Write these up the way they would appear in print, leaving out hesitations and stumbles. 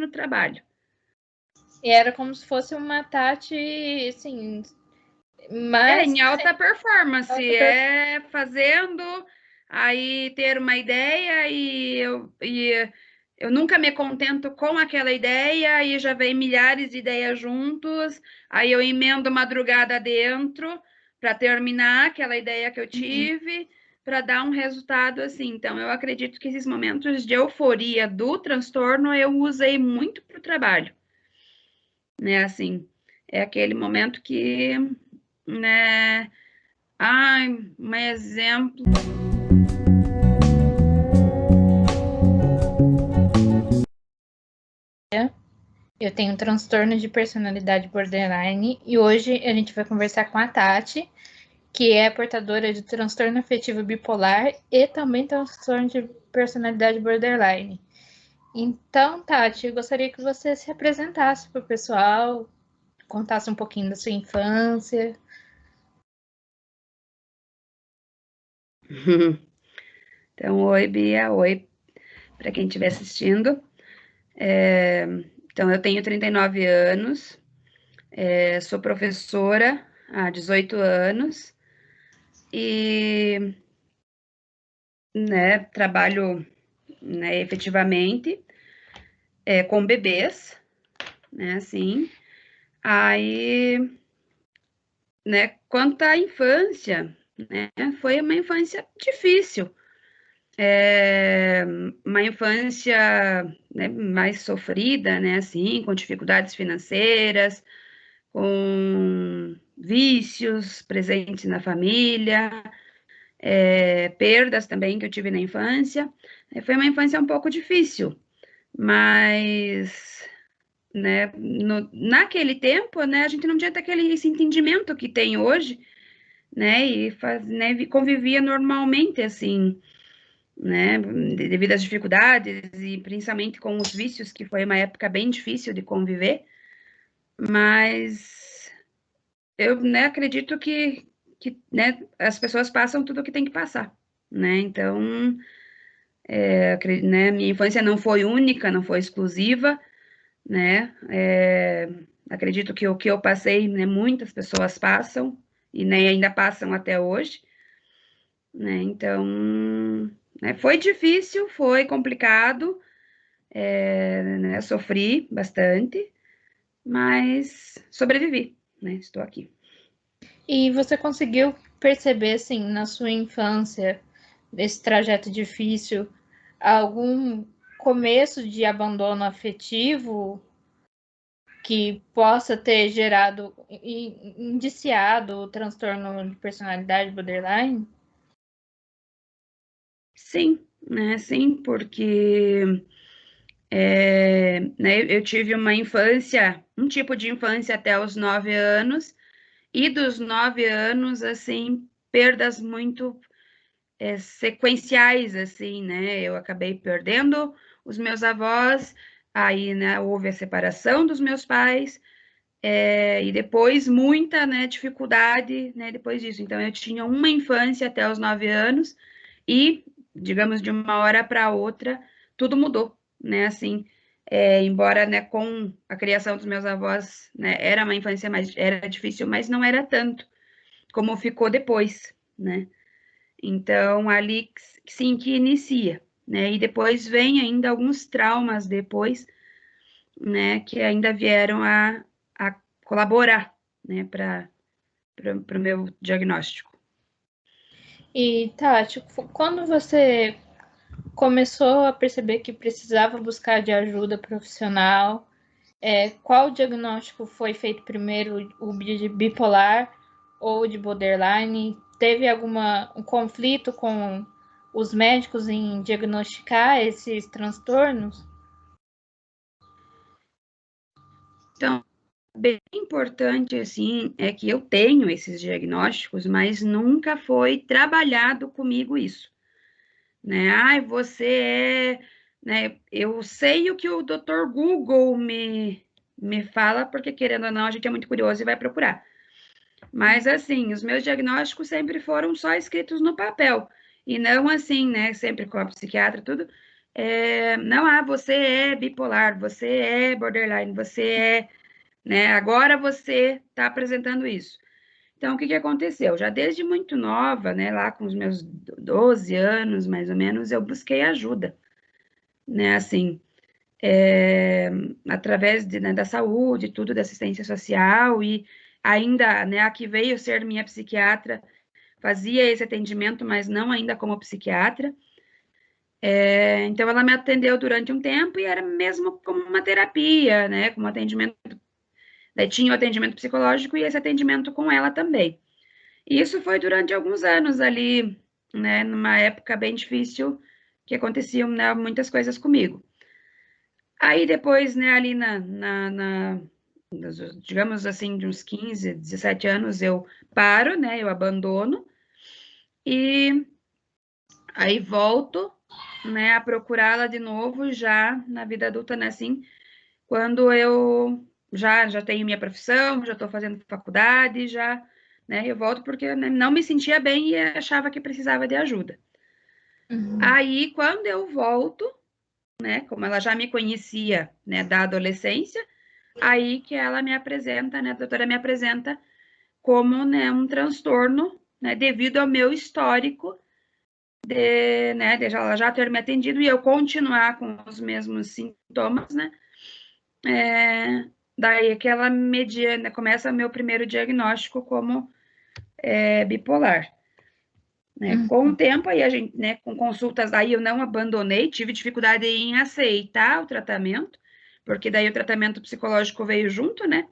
no trabalho. E era como se fosse uma Tati, assim, mais... em alta performance, fazendo, aí ter uma ideia e eu nunca me contento com aquela ideia e já vem milhares de ideias juntos, aí eu emendo madrugada dentro para terminar aquela ideia que eu tive, para dar um resultado assim. Então, eu acredito que esses momentos de euforia do transtorno eu usei muito para o trabalho, né? Assim, é aquele momento que, né? Ai, um exemplo. Eu tenho um transtorno de personalidade borderline e hoje a gente vai conversar com a Tati, que é portadora de transtorno afetivo bipolar e também transtorno de personalidade borderline. Então, Tati, eu gostaria que você se apresentasse para o pessoal, contasse um pouquinho da sua infância. Então, oi, Bia, oi para quem estiver assistindo. Então, eu tenho 39 anos, sou professora há 18 anos e, né, trabalho, né, efetivamente com bebês, né, assim. Aí, né, quanto à infância, né, foi uma infância difícil. Uma infância, né, mais sofrida, né, assim, com dificuldades financeiras, com vícios presentes na família, perdas também que eu tive na infância. Foi uma infância um pouco difícil, mas, né, naquele tempo, né, a gente não tinha esse entendimento que tem hoje, né, né, convivia normalmente, assim, né, devido às dificuldades e principalmente com os vícios, que foi uma época bem difícil de conviver, mas eu, né, acredito que né, as pessoas passam tudo o que tem que passar, né, então, né, minha infância não foi única, não foi exclusiva, né, acredito que o que eu passei, né, muitas pessoas passam, e né, ainda passam até hoje, né, então, né, foi difícil, foi complicado, né, sofri bastante, mas sobrevivi, né, estou aqui. E você conseguiu perceber, assim, na sua infância, nesse trajeto difícil, algum começo de abandono afetivo que possa ter gerado e indiciado o transtorno de personalidade borderline? Sim, né, sim, porque né, eu tive uma infância, um tipo de infância até os 9 anos, e dos 9 anos, assim, perdas muito sequenciais, assim, né, eu acabei perdendo os meus avós, aí, né, houve a separação dos meus pais, e depois muita, né, dificuldade, né, depois disso. Então, eu tinha uma infância até os 9 anos e, digamos, de uma hora para outra, tudo mudou, né, assim, embora, né, com a criação dos meus avós, né, era uma infância era difícil, mas não era tanto como ficou depois, né. Então, ali, sim, que inicia, né, e depois vem ainda alguns traumas depois, né, que ainda vieram a colaborar, né, para o meu diagnóstico. E, Tati, quando você começou a perceber que precisava buscar de ajuda profissional, qual diagnóstico foi feito primeiro, o de bipolar ou de borderline? Teve um conflito com os médicos em diagnosticar esses transtornos? Então, bem importante, assim, é que eu tenho esses diagnósticos, mas nunca foi trabalhado comigo isso, né? Ai, você né? Eu sei o que o Dr. Google me fala, porque querendo ou não, a gente é muito curioso e vai procurar. Mas, assim, os meus diagnósticos sempre foram só escritos no papel, e não assim, né? Sempre com a psiquiatra, tudo, não, você é bipolar, você é borderline, você é, né, agora você está apresentando isso. Então, o que aconteceu? Já desde muito nova, né, lá com os meus 12 anos, mais ou menos, eu busquei ajuda, né, assim, através né, da saúde, tudo, da assistência social, e ainda, né, a que veio ser minha psiquiatra, fazia esse atendimento, mas não ainda como psiquiatra. Então, ela me atendeu durante um tempo e era mesmo como uma terapia, né, como atendimento, daí tinha o atendimento psicológico e esse atendimento com ela também. E isso foi durante alguns anos ali, né, numa época bem difícil, que aconteciam, né, muitas coisas comigo. Aí depois, né, ali digamos assim, de uns 15, 17 anos, eu paro, né, eu abandono, e aí volto, né, a procurá-la de novo já na vida adulta, né, assim, quando eu já tenho minha profissão, já estou fazendo faculdade, já, né, eu volto porque né, não me sentia bem e achava que precisava de ajuda. Aí, quando eu volto, né, como ela já me conhecia, né, da adolescência, aí que ela me apresenta, né, a doutora me apresenta como, né, um transtorno, né, devido ao meu histórico né, de ela já ter me atendido e eu continuar com os mesmos sintomas, né, daí é que ela media, né, começa meu primeiro diagnóstico como bipolar. Né? Com o tempo, aí a gente, né, com consultas, aí eu não abandonei, tive dificuldade em aceitar o tratamento, porque daí o tratamento psicológico veio junto, né?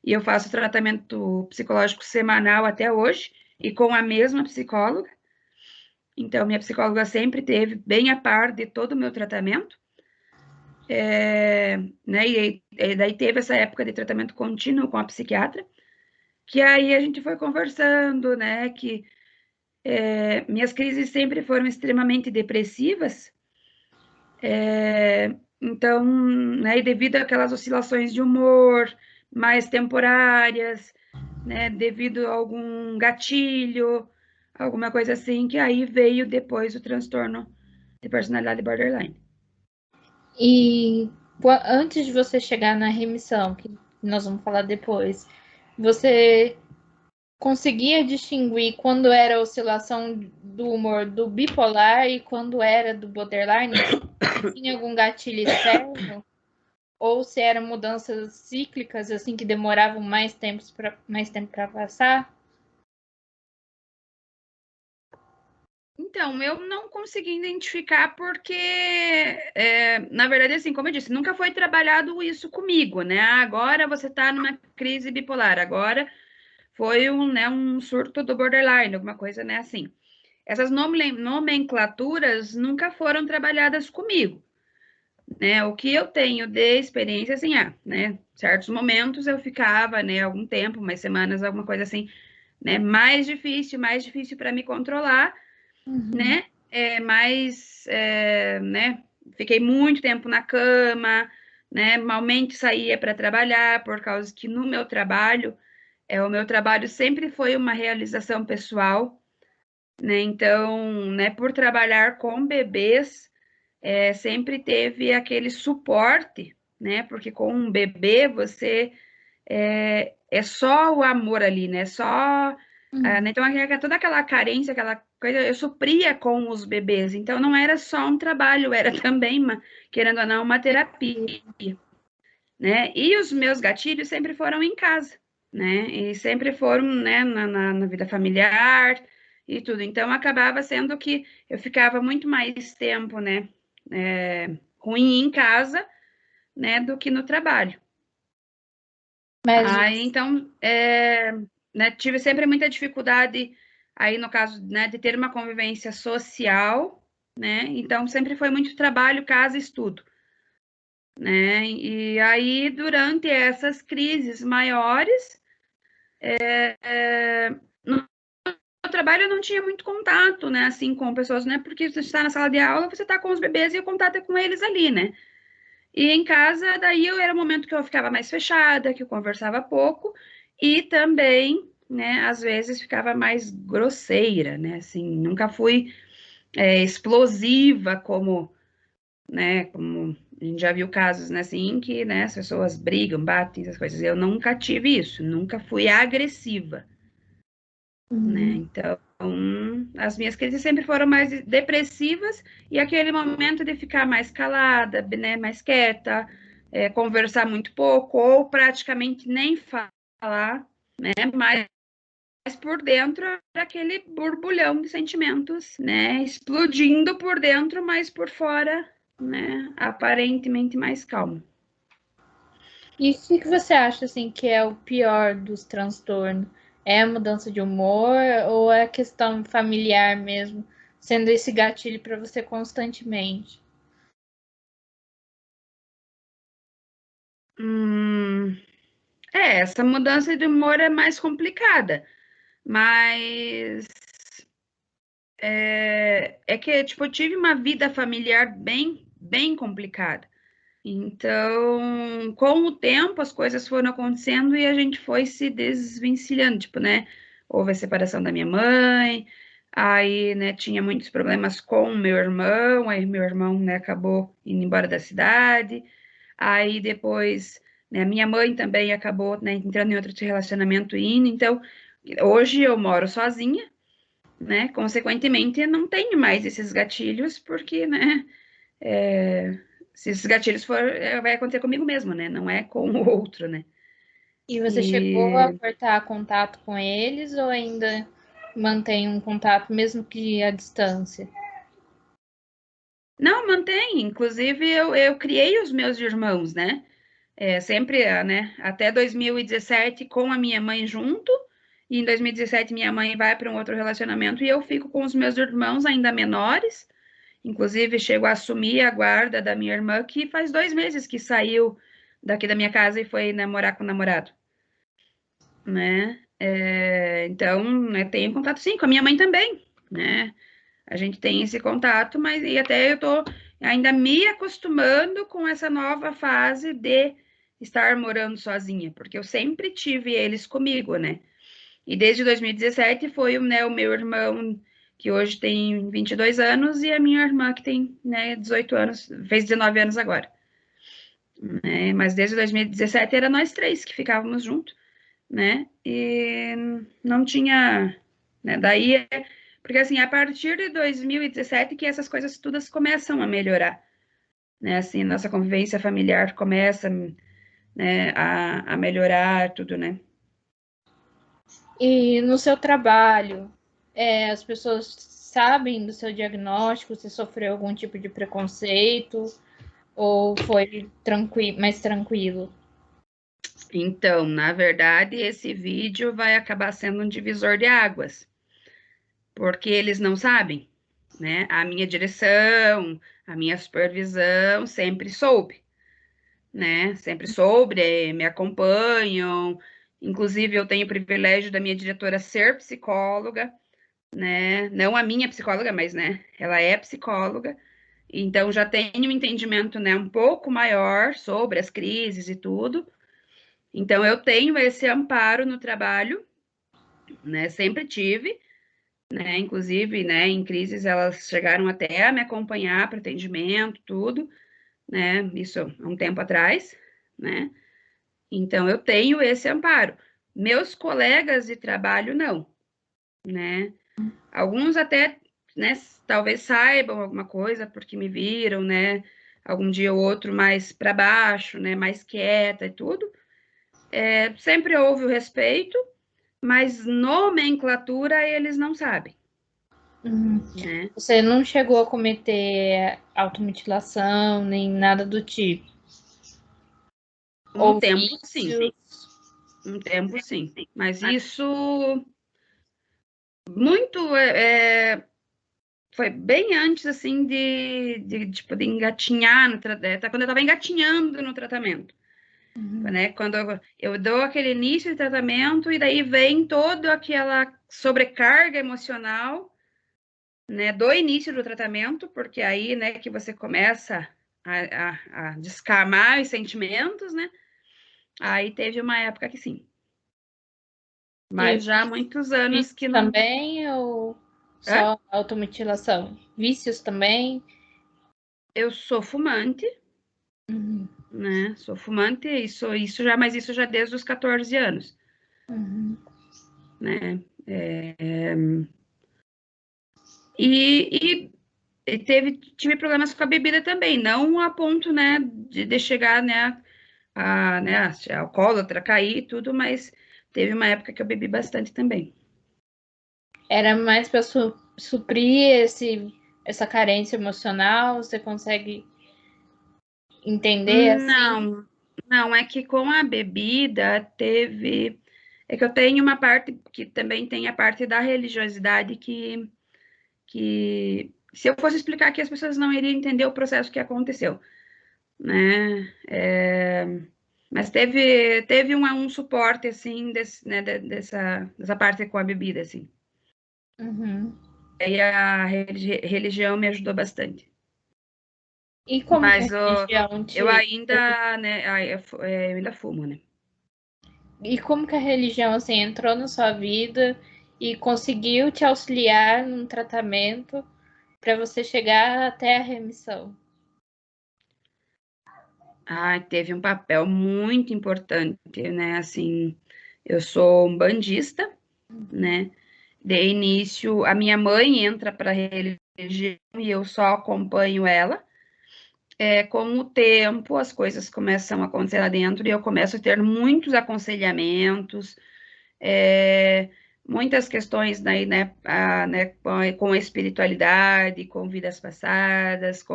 E eu faço tratamento psicológico semanal até hoje, e com a mesma psicóloga. Então, minha psicóloga sempre teve bem a par de todo o meu tratamento. Né? E daí teve essa época de tratamento contínuo com a psiquiatra, que aí a gente foi conversando, né? Que minhas crises sempre foram extremamente depressivas, então, né, e devido àquelas oscilações de humor mais temporárias, né, devido a algum gatilho, alguma coisa assim, que aí veio depois o transtorno de personalidade borderline. E antes de você chegar na remissão, que nós vamos falar depois, você conseguia distinguir quando era a oscilação do humor do bipolar e quando era do borderline? Tinha algum gatilho externo? Ou se eram mudanças cíclicas, assim, que demoravam mais tempo para passar? Então, eu não consegui identificar porque, na verdade, assim, como eu disse, nunca foi trabalhado isso comigo, né? Agora você está numa crise bipolar, agora foi né, um surto do borderline, alguma coisa, né, assim. Essas nomenclaturas nunca foram trabalhadas comigo, né? O que eu tenho de experiência, assim, né, certos momentos eu ficava, né, algum tempo, umas semanas, alguma coisa assim, né, mais difícil para me controlar, né, né, fiquei muito tempo na cama, né, malmente saía para trabalhar, por causa que no meu trabalho, o meu trabalho sempre foi uma realização pessoal, né, então, né, por trabalhar com bebês, sempre teve aquele suporte, né, porque com um bebê você é só o amor ali, né, só então, toda aquela carência, aquela coisa, eu supria com os bebês. Então, não era só um trabalho, era também, querendo ou não, uma terapia, né? E os meus gatilhos sempre foram em casa, né? E sempre foram, né, na vida familiar e tudo. Então, acabava sendo que eu ficava muito mais tempo, né, ruim em casa, né, do que no trabalho. Mas Aí, então, né, tive sempre muita dificuldade, aí no caso, né, de ter uma convivência social, né, então sempre foi muito trabalho, casa, estudo, né, e aí durante essas crises maiores, no trabalho eu não tinha muito contato, né, assim, com pessoas, né, porque você está na sala de aula, você está com os bebês e o contato é com eles ali, né, e em casa, daí era o momento que eu ficava mais fechada, que eu conversava pouco, e também, né, às vezes ficava mais grosseira, né, assim, nunca fui explosiva como, né, como a gente já viu casos, né, assim, que, né, as pessoas brigam, batem, essas coisas. Eu nunca tive isso, nunca fui agressiva, né, então as minhas crises sempre foram mais depressivas e aquele momento de ficar mais calada, né, mais quieta, conversar muito pouco ou praticamente nem falar, né, mas por dentro era aquele borbulhão de sentimentos, né, explodindo por dentro, mas por fora, né, aparentemente mais calmo. E o que você acha assim que é o pior dos transtornos? É a mudança de humor ou é a questão familiar mesmo, sendo esse gatilho para você constantemente? Essa mudança de humor é mais complicada, mas é que, tipo, eu tive uma vida familiar bem complicada. Então, com o tempo, as coisas foram acontecendo e a gente foi se desvencilhando, tipo, né? Houve a separação da minha mãe, aí, né, tinha muitos problemas com o meu irmão, aí meu irmão, né, acabou indo embora da cidade, aí depois, né, minha mãe também acabou, né, entrando em outro relacionamento e indo, então, hoje eu moro sozinha, né, consequentemente, eu não tenho mais esses gatilhos, porque, né, se esses gatilhos for, vai acontecer comigo mesmo, né? Não é com o outro, né? E você chegou a E cortar contato com eles ou ainda mantém um contato mesmo que à distância? não, mantém. Inclusive, eu criei os meus irmãos, né? Sempre, né? Até 2017 com a minha mãe junto. E em 2017 minha mãe vai para um outro relacionamento e eu fico com os meus irmãos ainda menores. Inclusive, chego a assumir a guarda da minha irmã, que faz 2 meses que saiu daqui da minha casa e foi, né, morar com o namorado. Né? Então, né, tenho contato sim, com a minha mãe também, né? A gente tem esse contato, mas e até eu tô ainda me acostumando com essa nova fase de estar morando sozinha, porque eu sempre tive eles comigo, né? E desde 2017 foi, né, o meu irmão, que hoje tem 22 anos, e a minha irmã, que tem, né, 18 anos, fez 19 anos agora. Né? Mas desde 2017 era nós três que ficávamos juntos, né? E não tinha, né? Daí, porque assim, a partir de 2017 que essas coisas todas começam a melhorar, né? Assim, nossa convivência familiar começa, né, a melhorar tudo, né? E no seu trabalho, as pessoas sabem do seu diagnóstico? Você sofreu algum tipo de preconceito ou foi mais tranquilo? Então, na verdade, esse vídeo vai acabar sendo um divisor de águas, porque eles não sabem, né? A minha direção, a minha supervisão sempre soube, né? Sempre soube, me acompanham. Inclusive, eu tenho o privilégio da minha diretora ser psicóloga, né? Não a minha psicóloga, mas, né? Ela é psicóloga. Então, já tenho um entendimento, né? Um pouco maior sobre as crises e tudo. Então, eu tenho esse amparo no trabalho, né? Sempre tive, né? Inclusive, né? Em crises, elas chegaram até a me acompanhar para atendimento, tudo, né? Isso há um tempo atrás, né? Então, eu tenho esse amparo. Meus colegas de trabalho, não, né? Alguns até, né, talvez saibam alguma coisa porque me viram, né? Algum dia ou outro mais para baixo, né? Mais quieta e tudo. Sempre houve o respeito, mas nomenclatura eles não sabem, né? Você não chegou a cometer automutilação nem nada do tipo? Um Ou tempo, sim. vícios? Um tempo, sim. Mas isso muito foi bem antes, assim, tipo, de engatinhar no tratamento, quando eu estava engatinhando no tratamento, né? Quando eu dou aquele início de tratamento e daí vem toda aquela sobrecarga emocional, né? Do início do tratamento, porque aí, né, que você começa a descamar os sentimentos, né? Aí teve uma época que sim. E Mas já há muitos anos que vícios não. também ou Hã? só automutilação? Vícios também? Eu sou fumante, né? Sou fumante, mas isso já desde os 14 anos, né? E tive problemas com a bebida também, não a ponto, né, de chegar, né, a ser alcoólatra, cair e tudo, mas teve uma época que eu bebi bastante também. Era mais para suprir essa carência emocional? Você consegue entender assim? Não, não, é que com a bebida teve. É que eu tenho uma parte que também tem a parte da religiosidade que se eu fosse explicar aqui, as pessoas não iriam entender o processo que aconteceu, né? Mas teve um suporte, assim, né, dessa parte com a bebida, assim. Uhum. Aí a religião me ajudou bastante. E como que a Mas religião eu te... ainda, né, eu ainda fumo, né? E como que a religião assim entrou na sua vida e conseguiu te auxiliar num tratamento para você chegar até a remissão? Teve um papel muito importante, né? Assim, eu sou umbandista, né? De início, a minha mãe entra para a religião e eu só acompanho ela. Com o tempo, as coisas começam a acontecer lá dentro e eu começo a ter muitos aconselhamentos, muitas questões daí, né, com a espiritualidade, com vidas passadas,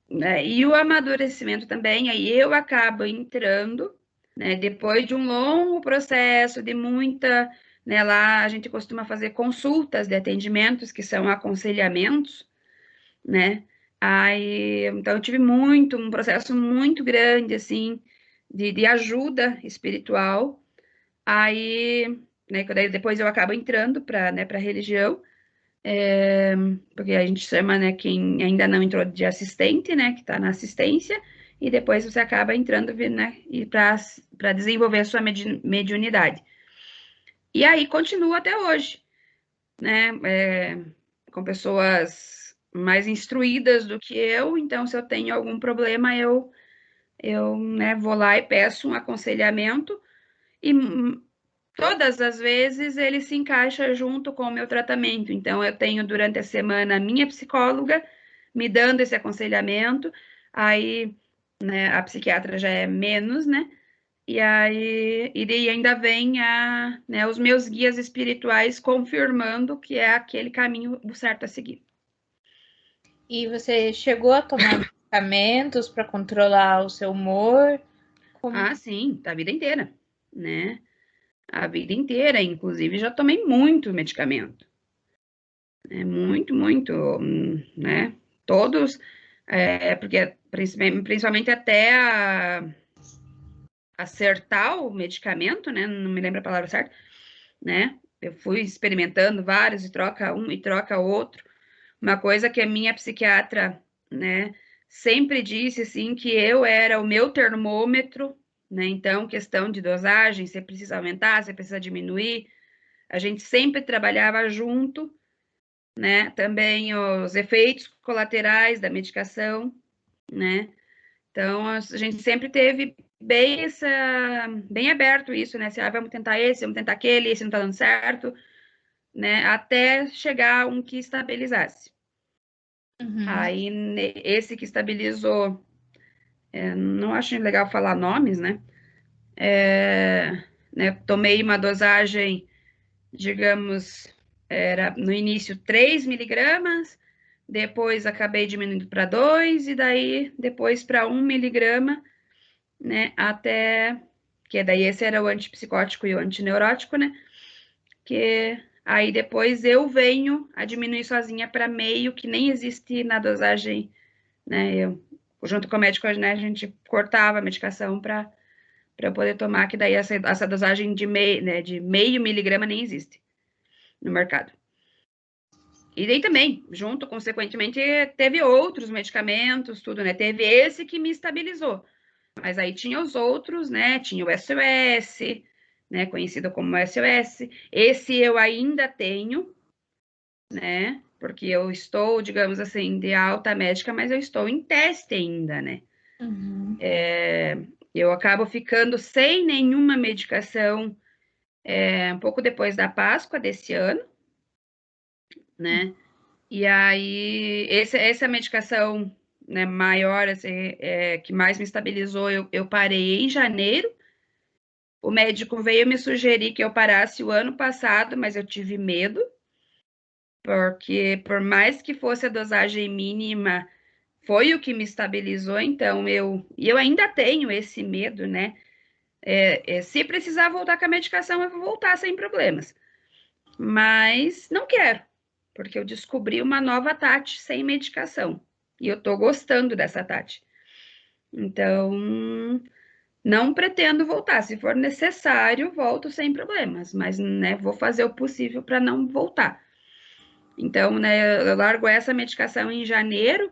né, e o amadurecimento também, aí eu acabo entrando, né, depois de um longo processo, de muita, né, lá a gente costuma fazer consultas de atendimentos, que são aconselhamentos, né, aí, então eu tive um processo muito grande, assim, de ajuda espiritual, aí, né, depois eu acabo entrando para, né, para a religião, porque a gente chama, né, quem ainda não entrou de assistente, né, que está na assistência, e depois você acaba entrando, né, e para desenvolver a sua mediunidade. E aí continua até hoje, né, com pessoas mais instruídas do que eu, então se eu tenho algum problema, né, vou lá e peço um aconselhamento, e todas as vezes ele se encaixa junto com o meu tratamento. Então, eu tenho durante a semana a minha psicóloga me dando esse aconselhamento, aí, né, a psiquiatra já é menos, né? E aí, e daí ainda vem né, os meus guias espirituais confirmando que é aquele caminho certo a seguir. E você chegou a tomar medicamentos para controlar o seu humor? Como... Sim, a vida inteira, né? A vida inteira, inclusive, já tomei muito medicamento. Muito, muito, né? Todos, porque principalmente até acertar o medicamento, né? Não me lembro a palavra certa, né? Eu fui experimentando vários e troca um e troca outro. Uma coisa que a minha psiquiatra, né, sempre disse assim que eu era o meu termômetro, né? Então, questão de dosagem, você precisa aumentar, você precisa diminuir. A gente sempre trabalhava junto, né? Também os efeitos colaterais da medicação, né? Então, a gente sempre teve bem aberto isso, né? Se, vamos tentar esse, vamos tentar aquele, esse não tá dando certo, né? Até chegar um que estabilizasse. Aí, esse que estabilizou, não acho legal falar nomes, né? Tomei uma dosagem, digamos, era no início 3 miligramas, depois acabei diminuindo para 2, e daí depois para 1 miligrama, né? Até que daí esse era o antipsicótico e o antineurótico, né? Que aí depois eu venho a diminuir sozinha para meio, que nem existe na dosagem, né? Eu, junto com o médico, né, a gente cortava a medicação para eu poder tomar, que daí essa dosagem de meio miligrama nem existe no mercado. E daí também, junto, consequentemente, teve outros medicamentos, tudo, né? Teve esse que me estabilizou. Mas aí tinha os outros, né? Tinha o SOS, né? Conhecido como SOS. Esse eu ainda tenho, né? porque eu estou, digamos assim, de alta médica, mas eu estou em teste ainda, né? Eu acabo ficando sem nenhuma medicação um pouco depois da Páscoa desse ano, né? E aí, essa medicação, né, maior, assim, que mais me estabilizou, eu parei em janeiro. O médico veio me sugerir que eu parasse o ano passado, mas eu tive medo, porque por mais que fosse a dosagem mínima, foi o que me estabilizou, então eu ainda tenho esse medo, né? Se precisar voltar com a medicação, eu vou voltar sem problemas. Mas não quero, porque eu descobri uma nova Tati sem medicação. E eu tô gostando dessa Tati. Então, não pretendo voltar. Se for necessário, volto sem problemas, mas né, vou fazer o possível para não voltar. Então, né, eu largo essa medicação em janeiro,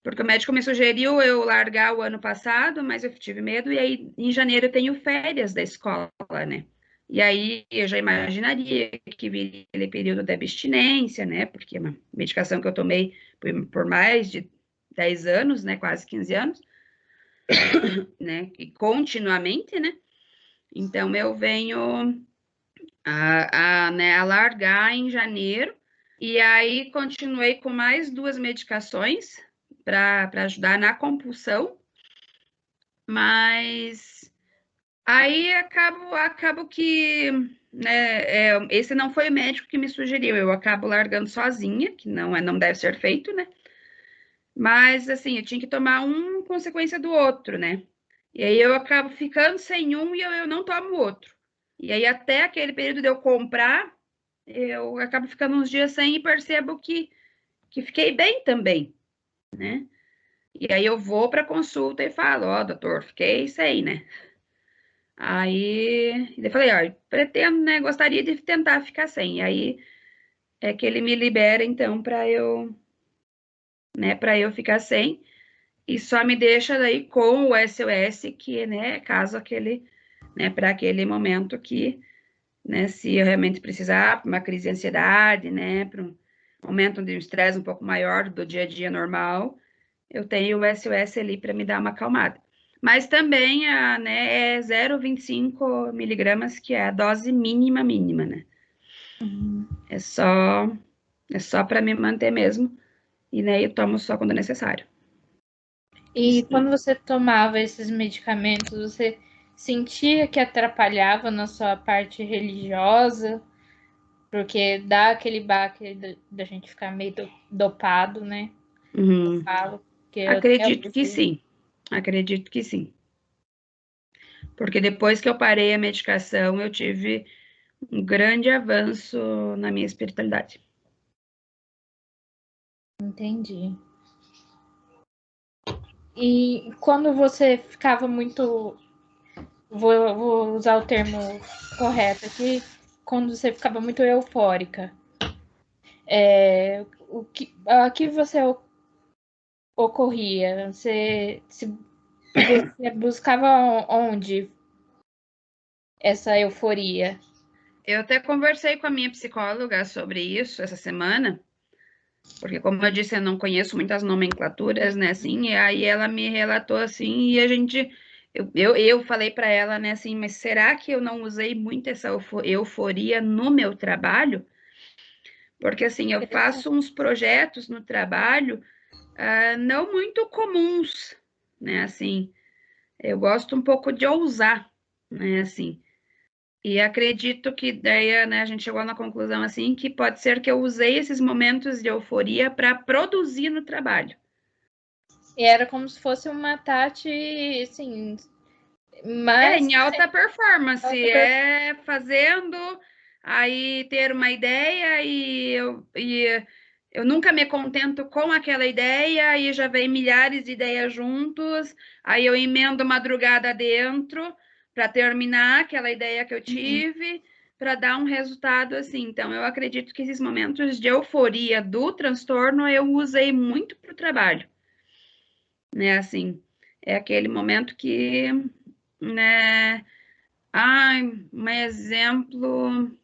porque o médico me sugeriu eu largar o ano passado, mas eu tive medo, e aí em janeiro eu tenho férias da escola, né? E aí eu já imaginaria que viria aquele período de abstinência, né? Porque é uma medicação que eu tomei por mais de 10 anos, né? Quase 15 anos, né? E continuamente, né? Então eu venho né, a largar em janeiro, e aí continuei com mais 2 medicações para ajudar na compulsão, mas aí acabo que, né, esse não foi o médico que me sugeriu, eu acabo largando sozinha, que não deve ser feito, né? Mas, assim, eu tinha que tomar um consequência do outro, né? E aí eu acabo ficando sem um e eu não tomo o outro. E aí até aquele período de eu comprar, eu acabo ficando uns dias sem e percebo que fiquei bem também, né? E aí eu vou para consulta e falo, ó, doutor, fiquei sem, né? Aí eu falei, ó, pretendo, né? Gostaria de tentar ficar sem. E aí é que ele me libera, então, para eu ficar sem, e só me deixa daí com o SOS, que, né, caso aquele, né, para aquele momento que, né, se eu realmente precisar, para uma crise de ansiedade, né, para um momento de um estresse um pouco maior do dia a dia normal, eu tenho o SOS ali para me dar uma acalmada. Mas também, né, é 0,25 miligramas, que é a dose mínima, né? É só, é só para me manter mesmo, e né, eu tomo só quando é necessário. E quando você tomava esses medicamentos, você sentia que atrapalhava na sua parte religiosa? Porque dá aquele baque da gente ficar meio dopado, né? Eu Uhum. falo que eu até Acredito que usei. sim, acredito que sim. Porque depois que eu parei a medicação, eu tive um grande avanço na minha espiritualidade. Entendi. E quando você ficava muito. Vou usar o termo correto aqui. Quando você ficava muito eufórica, a que você ocorria? Você buscava onde essa euforia? Eu até conversei com a minha psicóloga sobre isso essa semana, porque, como eu disse, eu não conheço muitas nomenclaturas, né, assim, e aí ela me relatou assim, e a gente. Eu falei para ela, né, assim, mas será que eu não usei muito essa euforia no meu trabalho? Porque, assim, eu faço uns projetos no trabalho não muito comuns, né? Assim, eu gosto um pouco de ousar, né? Assim, e acredito que daí, né, a gente chegou na conclusão assim que pode ser que eu usei esses momentos de euforia para produzir no trabalho. E era como se fosse uma Tati, assim, mais Em alta performance, fazendo, aí ter uma ideia e eu nunca me contento com aquela ideia, aí já vem milhares de ideias juntos, aí eu emendo madrugada dentro para terminar aquela ideia que eu tive, para dar um resultado assim. Então, eu acredito que esses momentos de euforia do transtorno eu usei muito para o trabalho, né? Assim, é aquele momento que, né? Ai, um exemplo.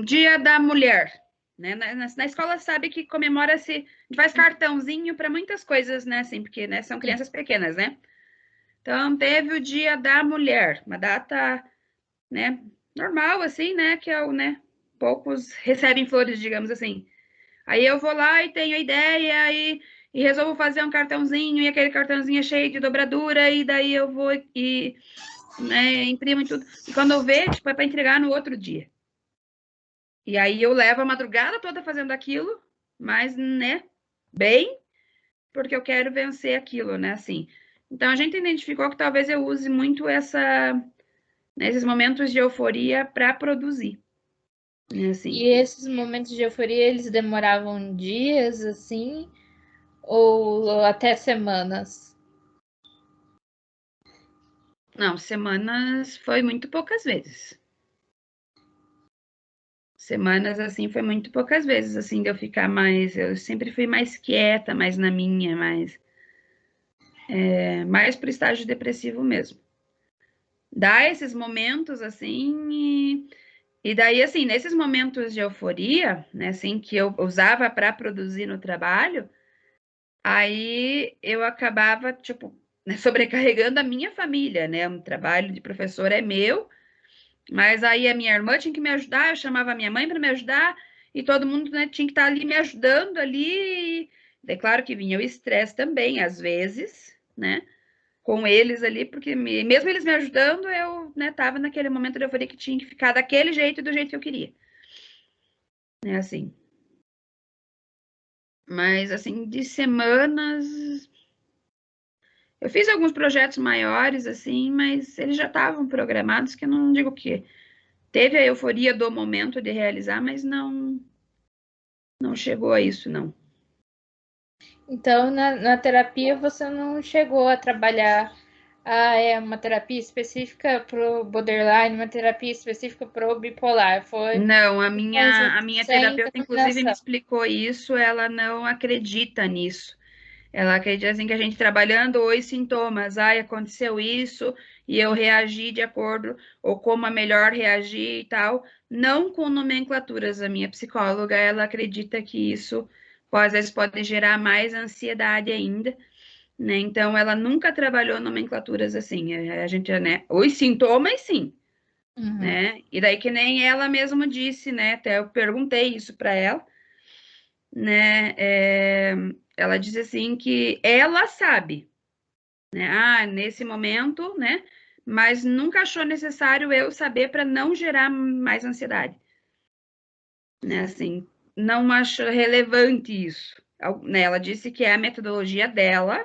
Dia da Mulher, né? Na escola sabe que comemora-se, a gente faz cartãozinho para muitas coisas, né? Assim, porque né, são crianças pequenas, né? Então, teve o Dia da Mulher, uma data, né, normal, assim, né? Que é o, né? Poucos recebem flores, digamos assim. Aí eu vou lá e tenho a ideia e resolvo fazer um cartãozinho, e aquele cartãozinho é cheio de dobradura, e daí eu vou e né, imprimo e tudo. E quando eu ver, tipo, é para entregar no outro dia. E aí eu levo a madrugada toda fazendo aquilo, mas, né, bem, porque eu quero vencer aquilo, né, assim. Então a gente identificou que talvez eu use muito esses momentos de euforia para produzir, né, assim. E esses momentos de euforia, eles demoravam dias, assim, ou até semanas? Não, semanas foi muito poucas vezes. Semanas assim foi muito poucas vezes assim de eu ficar mais, eu sempre fui mais quieta, mais na minha, mais pro estágio depressivo mesmo. Dá esses momentos assim e daí assim, nesses momentos de euforia, né, assim que eu usava para produzir no trabalho, aí eu acabava tipo né, sobrecarregando a minha família, né? Um trabalho de professor é meu. Mas aí a minha irmã tinha que me ajudar, eu chamava a minha mãe para me ajudar, e todo mundo, né, tinha que estar ali me ajudando ali. É claro que vinha o estresse também, às vezes, né, com eles ali, porque mesmo eles me ajudando, eu, né, tava naquele momento de euforia que tinha que ficar daquele jeito, do jeito que eu queria. É assim. Mas, assim, de semanas... Eu fiz alguns projetos maiores, assim, mas eles já estavam programados, que eu não digo que teve a euforia do momento de realizar, mas não chegou a isso, não. Então, na terapia, você não chegou a trabalhar é uma terapia específica para o borderline, uma terapia específica para o bipolar. Foi Não, a um conjunto minha sem terapeuta, inclusive, me denominação. explicou isso, ela não acredita nisso. Ela acredita assim que a gente trabalhando os sintomas, ai, aconteceu isso e eu reagi de acordo, ou como é melhor reagir e tal, não com nomenclaturas. A minha psicóloga, ela acredita que isso às vezes pode gerar mais ansiedade ainda, né? Então, ela nunca trabalhou nomenclaturas assim. A gente, né? Os sintomas, sim, Uhum. né? E daí que nem ela mesma disse, né? Até eu perguntei isso para ela, né? Ela disse assim que ela sabe, né? Ah, nesse momento, né? Mas nunca achou necessário eu saber para não gerar mais ansiedade, né? Assim, não acho relevante isso. Né? Ela disse que é a metodologia dela,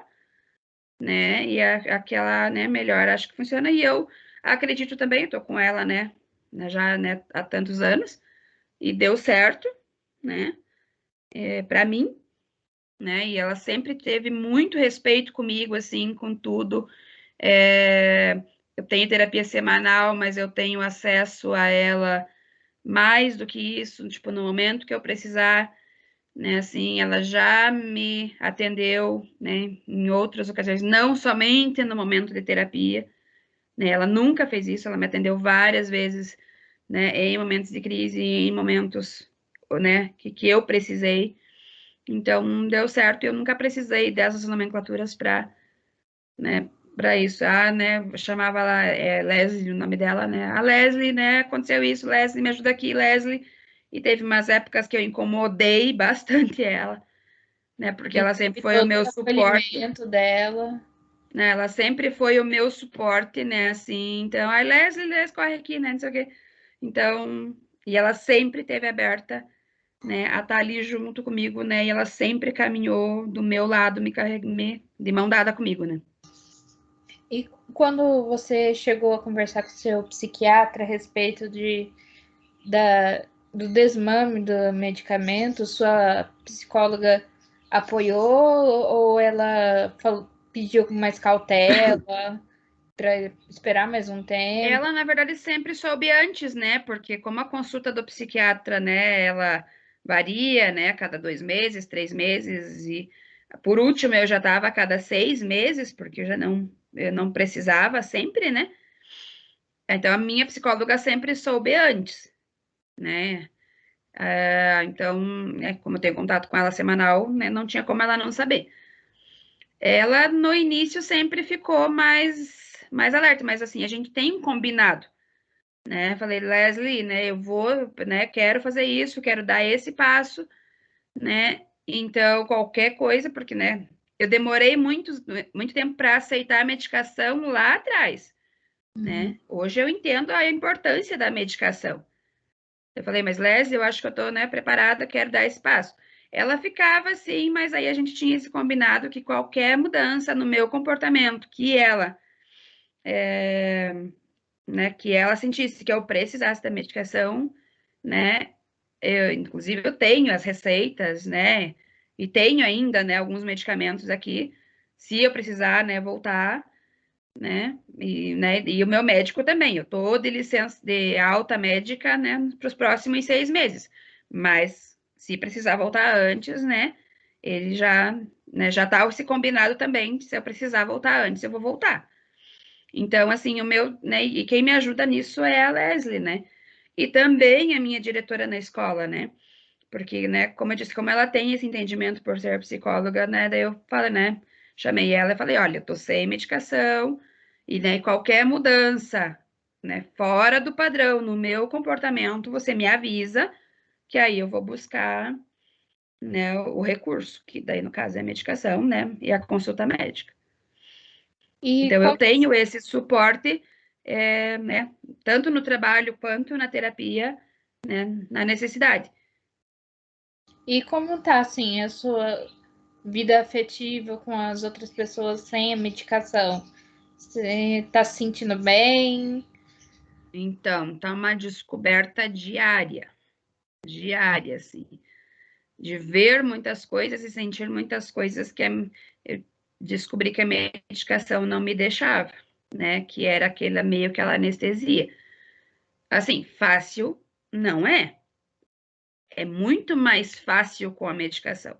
né? E aquela, né? Melhor, acho que funciona. E eu acredito também, estou com ela, né, já, né? Há tantos anos e deu certo, né? Para mim, né? E ela sempre teve muito respeito comigo, assim, com tudo. Eu tenho terapia semanal, mas eu tenho acesso a ela mais do que isso, tipo, no momento que eu precisar, né? Assim, ela já me atendeu, né? Em outras ocasiões, não somente no momento de terapia, né? Ela nunca fez isso, ela me atendeu várias vezes, né? Em momentos de crise, em momentos, né? Que eu precisei. Então, deu certo. Eu nunca precisei dessas nomenclaturas para, né, para isso. Ah, né, eu chamava ela, Leslie, o nome dela, né? A Leslie, né, aconteceu isso, Leslie, me ajuda aqui, Leslie. E teve umas épocas que eu incomodei bastante ela, né, porque E ela sempre teve foi o todo meu o suporte, acolhimento dela. né? Ela sempre foi o meu suporte, né, assim. Então, ai, Leslie, Leslie, corre aqui, né, não sei o quê. Então, e ela sempre teve aberta, né, a estar ali junto comigo, né, e ela sempre caminhou do meu lado, me carregou, de mão dada comigo, né. E quando você chegou a conversar com seu psiquiatra a respeito da, do desmame do medicamento, sua psicóloga apoiou ou ela pediu com mais cautela para esperar mais um tempo? Ela, na verdade, sempre soube antes, né, porque como a consulta do psiquiatra, né, ela varia, né, a cada 2 meses, 3 meses, e por último eu já estava a cada 6 meses, porque eu não precisava sempre, né. Então, a minha psicóloga sempre soube antes, né? Então, né, como eu tenho contato com ela semanal, né, não tinha como ela não saber. Ela, no início, sempre ficou mais alerta, mas assim, a gente tem um combinado, né? Falei, Leslie, né, eu vou, né, quero fazer isso, quero dar esse passo, né? Então, qualquer coisa, porque, né, eu demorei muito tempo para aceitar a medicação lá atrás, né? Hoje eu entendo a importância da medicação. Eu falei, mas Leslie, eu acho que eu tô, né, preparada, quero dar esse passo. Ela ficava assim, mas aí a gente tinha esse combinado que qualquer mudança no meu comportamento, né, que ela sentisse que eu precisasse da medicação, né, inclusive eu tenho as receitas, né, e tenho ainda, né, alguns medicamentos aqui, se eu precisar, né, voltar, né, e o meu médico também, eu tô de licença, de alta médica, né, para os próximos 6 meses, mas se precisar voltar antes, né, ele já, né, já tá se combinado também, se eu precisar voltar antes, eu vou voltar. Então, assim, o meu, né, e quem me ajuda nisso é a Leslie, né, e também a minha diretora na escola, né, porque, né, como eu disse, como ela tem esse entendimento por ser psicóloga, né, daí eu falei, né, chamei ela e falei, olha, eu tô sem medicação, e, né, qualquer mudança, né, fora do padrão no meu comportamento, você me avisa, que aí eu vou buscar, né, o recurso, que daí, no caso, é a medicação, né, e a consulta médica. E Então, eu qual tenho esse suporte, né, tanto no trabalho quanto na terapia, né, na necessidade. E como tá, assim, a sua vida afetiva com as outras pessoas sem a medicação? Você tá se sentindo bem? Então, tá uma descoberta diária, assim, de ver muitas coisas e sentir muitas coisas que eu descobri que a medicação não me deixava, né? Que era aquela meio que aquela anestesia. Assim, fácil não é. É muito mais fácil com a medicação.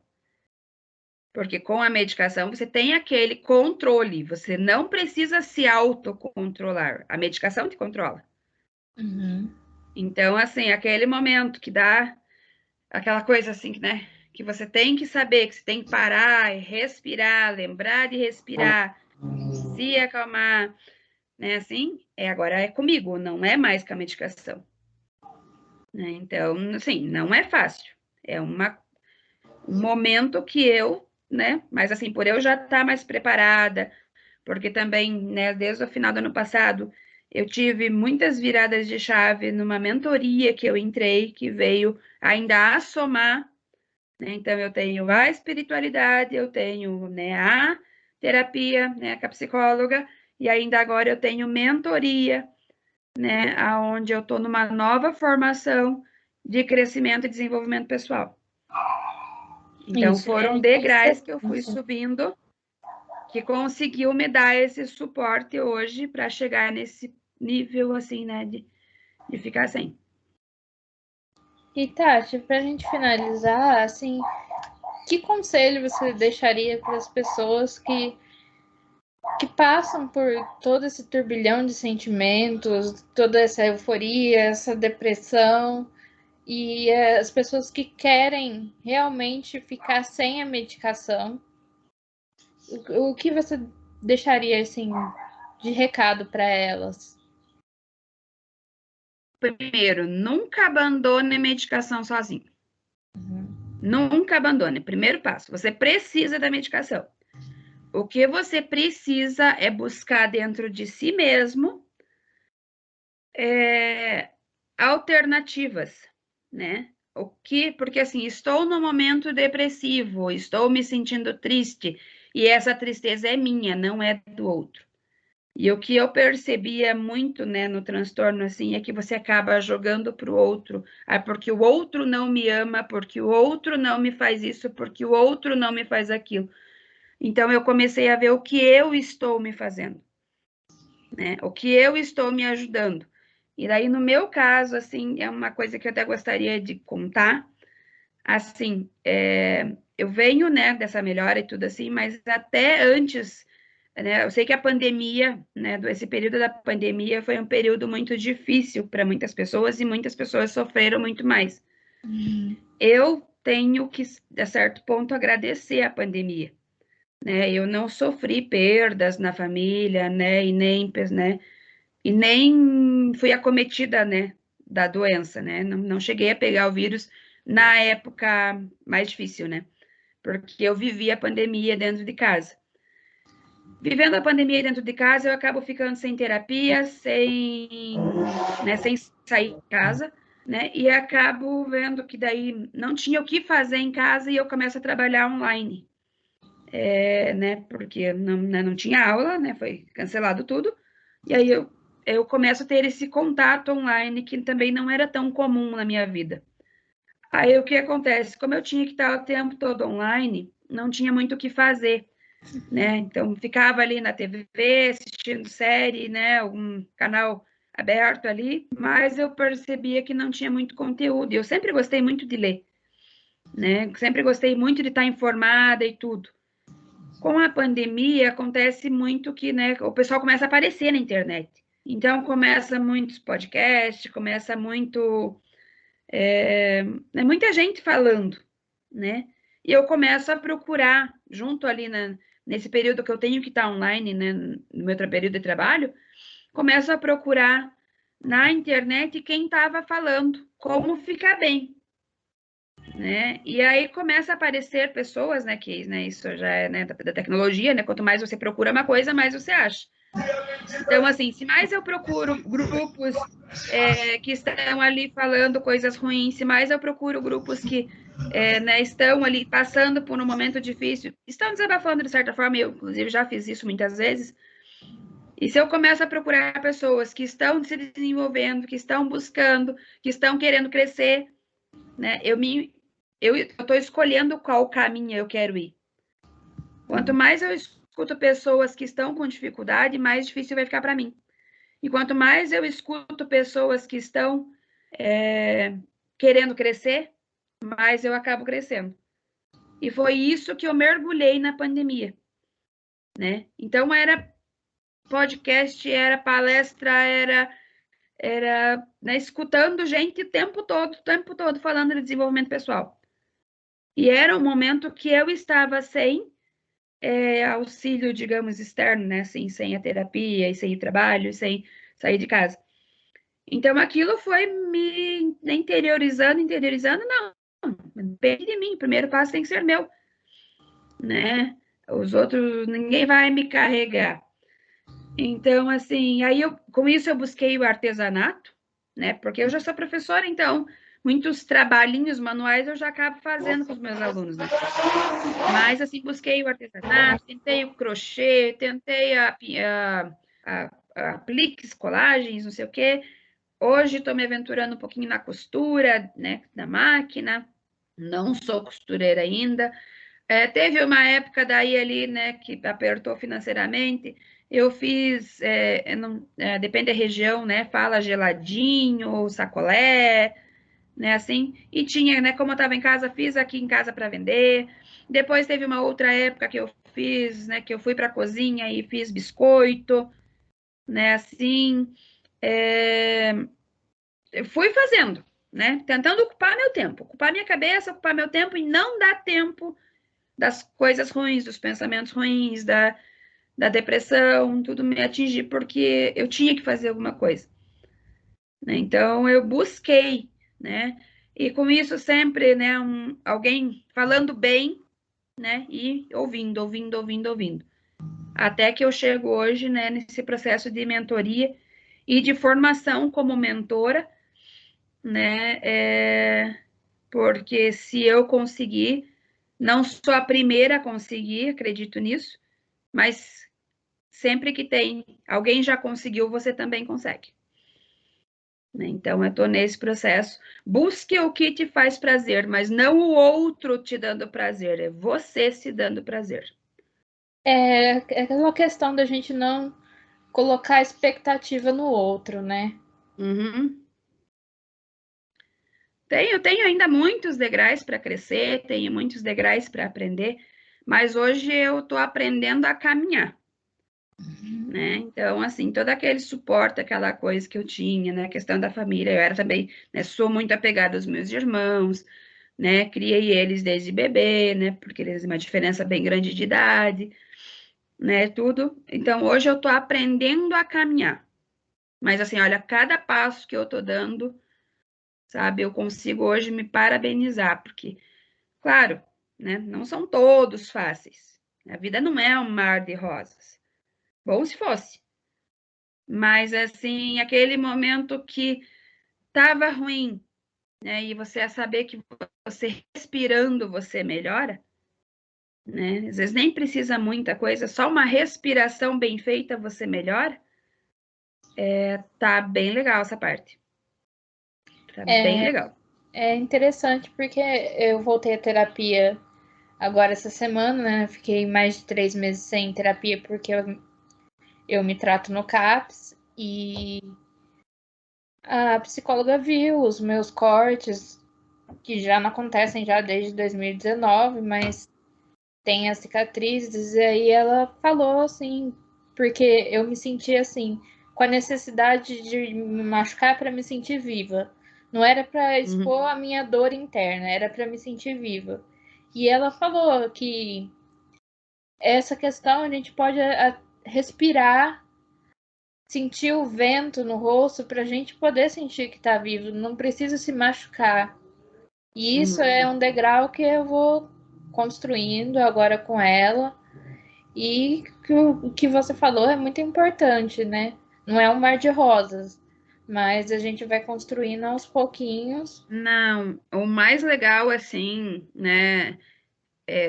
Porque com a medicação você tem aquele controle, você não precisa se autocontrolar. A medicação te controla. Uhum. Então, assim, aquele momento que dá aquela coisa assim, né? Que você tem que saber, que você tem que parar e respirar, lembrar de respirar, se acalmar, né? Assim, agora é comigo, não é mais com a medicação. Né? Então, assim, não é fácil. É um momento que eu, né? Mas assim, por eu já estar mais preparada, porque também, né, desde o final do ano passado, eu tive muitas viradas de chave numa mentoria que eu entrei, que veio ainda a somar, né? Então, eu tenho a espiritualidade, eu tenho, né, a terapia, né, com a psicóloga, e ainda agora eu tenho mentoria, né, aonde eu estou numa nova formação de crescimento e desenvolvimento pessoal. Então, Isso foram é degraus que eu fui excelente. subindo, que conseguiu me dar esse suporte hoje para chegar nesse nível, assim, né, de ficar sem. E Tati, para a gente finalizar, assim, que conselho você deixaria para as pessoas que passam por todo esse turbilhão de sentimentos, toda essa euforia, essa depressão, e as pessoas que querem realmente ficar sem a medicação? O que você deixaria, assim, de recado para elas? Primeiro, nunca abandone a medicação sozinho. Nunca abandone. Primeiro passo, você precisa da medicação. O que você precisa é buscar dentro de si mesmo alternativas, né? Porque assim, estou no momento depressivo, estou me sentindo triste, e essa tristeza é minha, não é do outro. E o que eu percebia muito, né, no transtorno, assim, é que você acaba jogando para o outro, porque o outro não me ama, porque o outro não me faz isso, porque o outro não me faz aquilo. Então, eu comecei a ver o que eu estou me fazendo, né, o que eu estou me ajudando. E daí, no meu caso, assim, é uma coisa que eu até gostaria de contar, assim, eu venho, né, dessa melhora e tudo assim, mas até antes né? Eu sei que a pandemia, né, esse período da pandemia foi um período muito difícil para muitas pessoas e muitas pessoas sofreram muito mais. Eu tenho que, a certo ponto, agradecer a pandemia, né? Eu não sofri perdas na família, né? E nem fui acometida, né, da doença, né? Não cheguei a pegar o vírus na época mais difícil, né? Porque eu vivi a pandemia dentro de casa. Vivendo a pandemia dentro de casa, eu acabo ficando sem terapia, sem sair de casa, né? E acabo vendo que daí não tinha o que fazer em casa e eu começo a trabalhar online, né? Porque não tinha aula, né? Foi cancelado tudo. E aí eu começo a ter esse contato online que também não era tão comum na minha vida. Aí o que acontece? Como eu tinha que estar o tempo todo online, não tinha muito o que fazer, né? Então ficava ali na TV assistindo série, né? Algum canal aberto ali, mas eu percebia que não tinha muito conteúdo. Eu sempre gostei muito de ler, né? Sempre gostei muito de estar informada e tudo. Com a pandemia acontece muito que, né, o pessoal começa a aparecer na internet. Então começa muitos podcasts, começa muita gente falando, né? E eu começo a procurar, junto ali nesse período que eu tenho que estar online, né, no meu período de trabalho, começo a procurar na internet quem estava falando como ficar bem, né? E aí começa a aparecer pessoas, né, que, né, isso já é, né, da tecnologia, né? Quanto mais você procura uma coisa, mais você acha. Então, assim, se mais eu procuro grupos que estão ali falando coisas ruins, se mais eu procuro grupos que né, estão ali passando por um momento difícil, estão desabafando de certa forma, eu, inclusive, já fiz isso muitas vezes, e se eu começo a procurar pessoas que estão se desenvolvendo, que estão buscando, que estão querendo crescer, né, eu estou escolhendo qual caminho eu quero ir. Quanto mais eu escuto pessoas que estão com dificuldade, mais difícil vai ficar para mim. E quanto mais eu escuto pessoas que estão querendo crescer, mais eu acabo crescendo. E foi isso que eu mergulhei na pandemia, né? Então era podcast, era palestra, era né, escutando gente o tempo todo falando de desenvolvimento pessoal. E era um momento que eu estava sem auxílio, digamos, externo, né? Sem a terapia, e sem o trabalho, sem sair de casa. Então, aquilo foi me interiorizando, não, depende de mim, o primeiro passo tem que ser meu, né? Os outros, ninguém vai me carregar. Então, assim, aí com isso eu busquei o artesanato, né? Porque eu já sou professora, então, muitos trabalhinhos manuais eu já acabo fazendo com os meus alunos, né? Mas, assim, busquei o artesanato, tentei o crochê, tentei apliques, colagens, não sei o quê. Hoje estou me aventurando um pouquinho na costura, né, na máquina. Não sou costureira ainda. Teve uma época daí ali, né, que apertou financeiramente. Eu fiz, depende da região, né, fala geladinho, sacolé, né, assim. E tinha, né, como eu estava em casa, fiz aqui em casa para vender. Depois teve uma outra época que eu fiz, né, que eu fui para a cozinha e fiz biscoito, né, assim. Eu fui fazendo, né? Tentando ocupar meu tempo, ocupar minha cabeça, ocupar meu tempo e não dar tempo das coisas ruins, dos pensamentos ruins, da depressão, tudo me atingir, porque eu tinha que fazer alguma coisa, né? Então, eu busquei, né? E com isso sempre, né, alguém falando bem, né? E ouvindo. Até que eu chego hoje, né, nesse processo de mentoria e de formação como mentora, né? Porque se eu conseguir, não sou a primeira a conseguir, acredito nisso, mas sempre que tem alguém já conseguiu, você também consegue. Então, eu estou nesse processo. Busque o que te faz prazer, mas não o outro te dando prazer, é você se dando prazer. É aquela questão da gente não colocar expectativa no outro, né? Uhum. Tenho ainda muitos degraus para crescer, tenho muitos degraus para aprender, mas hoje eu estou aprendendo a caminhar, né? Então, assim, todo aquele suporte, aquela coisa que eu tinha, né? A questão da família, eu era também, né? Sou muito apegada aos meus irmãos, né? Criei eles desde bebê, né? Porque eles têm uma diferença bem grande de idade, né? Tudo. Então, hoje eu tô aprendendo a caminhar. Mas, assim, olha, cada passo que eu tô dando, sabe? Eu consigo hoje me parabenizar, porque, claro, né? Não são todos fáceis. A vida não é um mar de rosas. Bom se fosse. Mas, assim, aquele momento que estava ruim, né? E você saber que você respirando, você melhora, né? Às vezes nem precisa muita coisa, só uma respiração bem feita, você melhora. Tá bem legal essa parte. Tá bem legal. É interessante porque eu voltei à terapia agora essa semana, né? Fiquei mais de 3 meses sem terapia porque eu me trato no CAPS e a psicóloga viu os meus cortes, que já não acontecem já desde 2019, mas tem as cicatrizes, e aí ela falou assim, porque eu me senti assim, com a necessidade de me machucar para me sentir viva. Não era para expor a minha dor interna, era para me sentir viva. E ela falou que essa questão a gente pode respirar, sentir o vento no rosto para a gente poder sentir que está vivo, não precisa se machucar. E isso é um degrau que eu vou construindo agora com ela. E o que você falou é muito importante, né? Não é um mar de rosas, mas a gente vai construindo aos pouquinhos. Não, o mais legal, assim, né?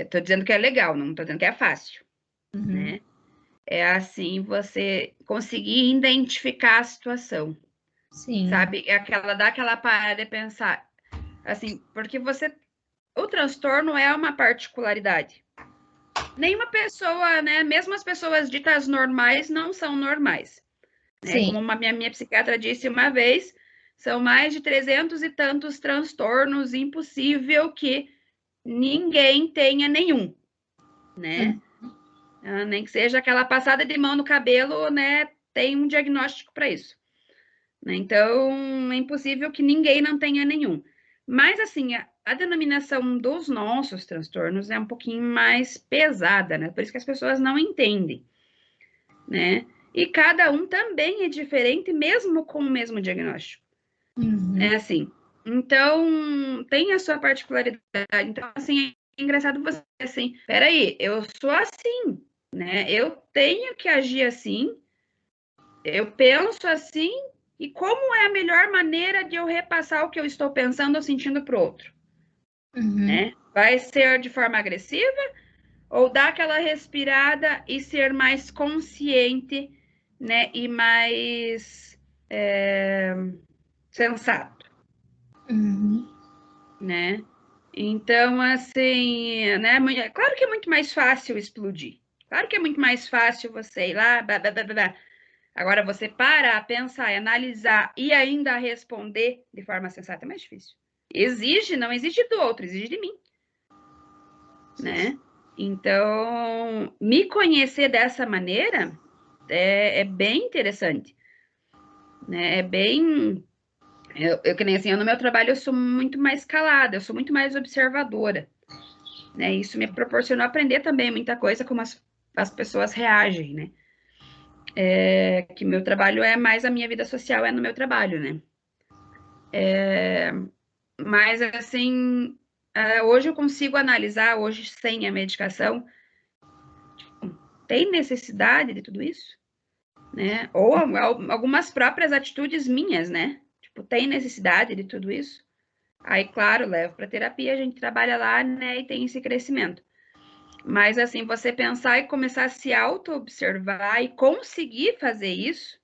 Tô dizendo que é legal, não tô dizendo que é fácil, Uhum. né? É assim, você conseguir identificar a situação, Sim, sabe? É aquela, dá aquela parada e pensar, assim, porque o transtorno é uma particularidade. Nenhuma pessoa, né? Mesmo as pessoas ditas normais não são normais, né? sim. Como minha psiquiatra disse uma vez, são mais de 300 e tantos transtornos, impossível que ninguém tenha nenhum, né? Uhum. Nem que seja aquela passada de mão no cabelo, né? Tem um diagnóstico para isso, né? Então, é impossível que ninguém não tenha nenhum. Mas, assim, a denominação dos nossos transtornos é um pouquinho mais pesada, né? Por isso que as pessoas não entendem, né? E cada um também é diferente, mesmo com o mesmo diagnóstico. Uhum. É assim. Então, tem a sua particularidade. Então, assim, é engraçado você, assim, peraí, eu sou assim, né? Eu tenho que agir assim, eu penso assim, e como é a melhor maneira de eu repassar o que eu estou pensando ou sentindo para o outro, Uhum. né? Vai ser de forma agressiva ou dar aquela respirada e ser mais consciente, né? E mais sensato, Uhum. né? Então, assim, né? Claro que é muito mais fácil explodir. Claro que é muito mais fácil você ir lá, blá, blá, blá, blá. Agora, você parar, pensar, analisar e ainda responder de forma sensata é mais difícil. Exige, não exige do outro, exige de mim, né? Então, me conhecer dessa maneira é bem interessante, né? É bem. Que nem assim, no meu trabalho eu sou muito mais calada, eu sou muito mais observadora, né? Isso me proporcionou aprender também muita coisa, como as pessoas reagem, né? Que meu trabalho é mais a minha vida social, é no meu trabalho, né? Mas, assim, hoje eu consigo analisar, hoje sem a medicação, tem necessidade de tudo isso, né? Ou algumas próprias atitudes minhas, né? Tipo, tem necessidade de tudo isso? Aí, claro, levo para terapia, a gente trabalha lá, né? E tem esse crescimento. Mas, assim, você pensar e começar a se auto-observar e conseguir fazer isso,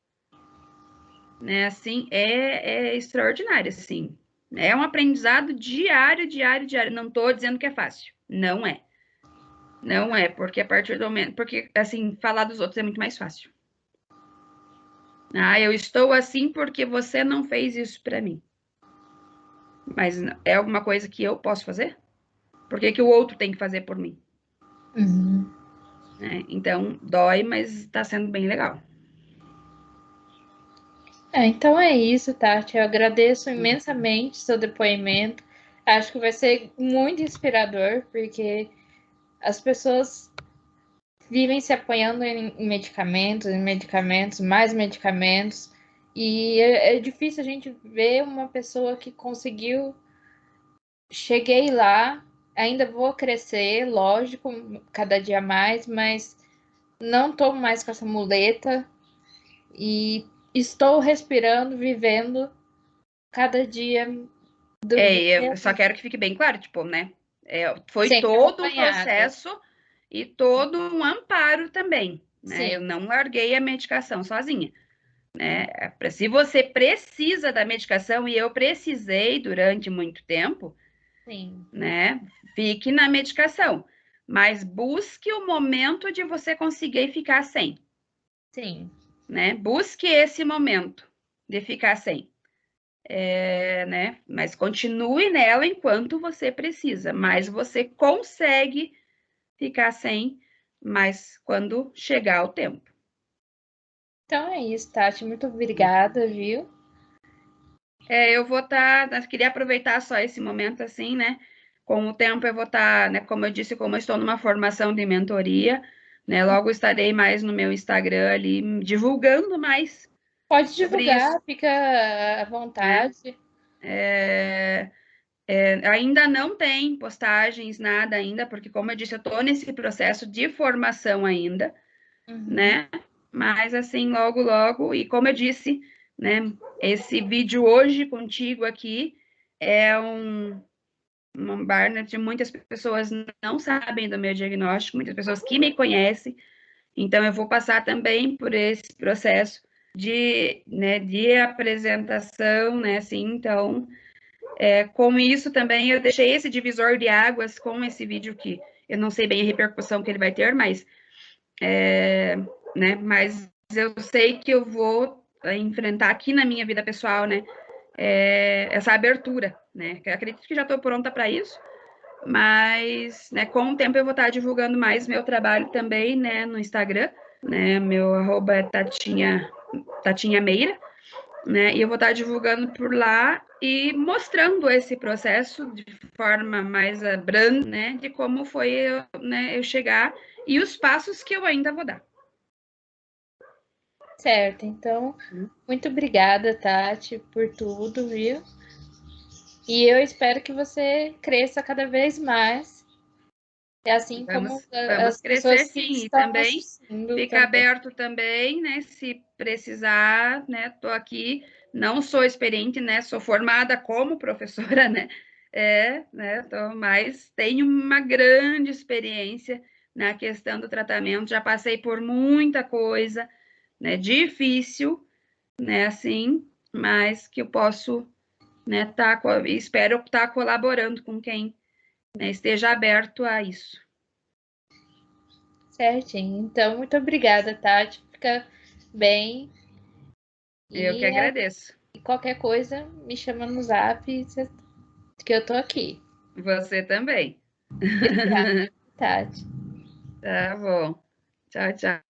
né? Assim, é extraordinário, assim. É um aprendizado diário, diário, diário. Não estou dizendo que é fácil. Não é. Não é, porque a partir do momento. Porque, assim, falar dos outros é muito mais fácil. Ah, eu estou assim porque você não fez isso para mim. Mas é alguma coisa que eu posso fazer? Por que que o outro tem que fazer por mim? Uhum. né? Então, dói, mas está sendo bem legal. Então é isso, Tati. Eu agradeço imensamente seu depoimento. Acho que vai ser muito inspirador, porque as pessoas vivem se apoiando em medicamentos, mais medicamentos. E é difícil a gente ver uma pessoa que conseguiu. Cheguei lá, ainda vou crescer, lógico, cada dia mais, mas não estou mais com essa muleta e estou respirando, vivendo cada dia do Eu só quero que fique bem claro, tipo, né? Foi sempre todo um acompanhada. processo e todo um amparo também, né? Eu Sim, não larguei a medicação sozinha, né? Se você precisa da medicação, e eu precisei durante muito tempo, sim, né? Fique na medicação, mas busque o momento de você conseguir ficar sem, sim. né? Busque esse momento de ficar sem. Né? Mas continue nela enquanto você precisa, mas você consegue ficar sem, mas quando chegar o tempo. Então é isso, Tati. Muito obrigada, viu? Eu vou estar, queria aproveitar só esse momento assim, né? Com o tempo eu vou estar, né? Como eu disse, como eu estou numa formação de mentoria, né? Logo estarei mais no meu Instagram ali divulgando mais Pode sobre isso, divulgar, fica à né? vontade. Ainda não tem postagens, nada ainda, porque, como eu disse, eu estou nesse processo de formação ainda, Uhum. né? Mas, assim, logo, logo, e como eu disse, né? Esse vídeo hoje contigo aqui é um bar, né, de muitas pessoas não sabem do meu diagnóstico, muitas pessoas que me conhecem, então eu vou passar também por esse processo de apresentação, né? Assim, então. Com isso também eu deixei esse divisor de águas com esse vídeo que eu não sei bem a repercussão que ele vai ter, mas eu sei que eu vou enfrentar aqui na minha vida pessoal, né, essa abertura, né, eu acredito que já estou pronta para isso, mas, né, com o tempo eu vou estar divulgando mais meu trabalho também, né, no Instagram, né, meu arroba é Tatinha Meira, né? E eu vou estar divulgando por lá e mostrando esse processo de forma mais branda, né? De como foi eu chegar e os passos que eu ainda vou dar. Certo, então, muito obrigada, Tati, por tudo, viu? E eu espero que você cresça cada vez mais. É assim como Vamos as crescer pessoas que sim, e estão também assistindo fica também. aberto também, né? Se precisar, né? Tô aqui, não sou experiente, né? Sou formada como professora, né? Né? Mas tenho uma grande experiência na questão do tratamento, já passei por muita coisa, né? Difícil, né? Assim, mas que eu posso, né? Espero estar colaborando com quem, né, esteja aberto a isso. Certinho. Então, muito obrigada, Tati. Fica bem. Eu que E agradeço. qualquer coisa, me chama no zap que eu tô aqui. Você também. Obrigada, Tati. Tá bom. Tchau, tchau.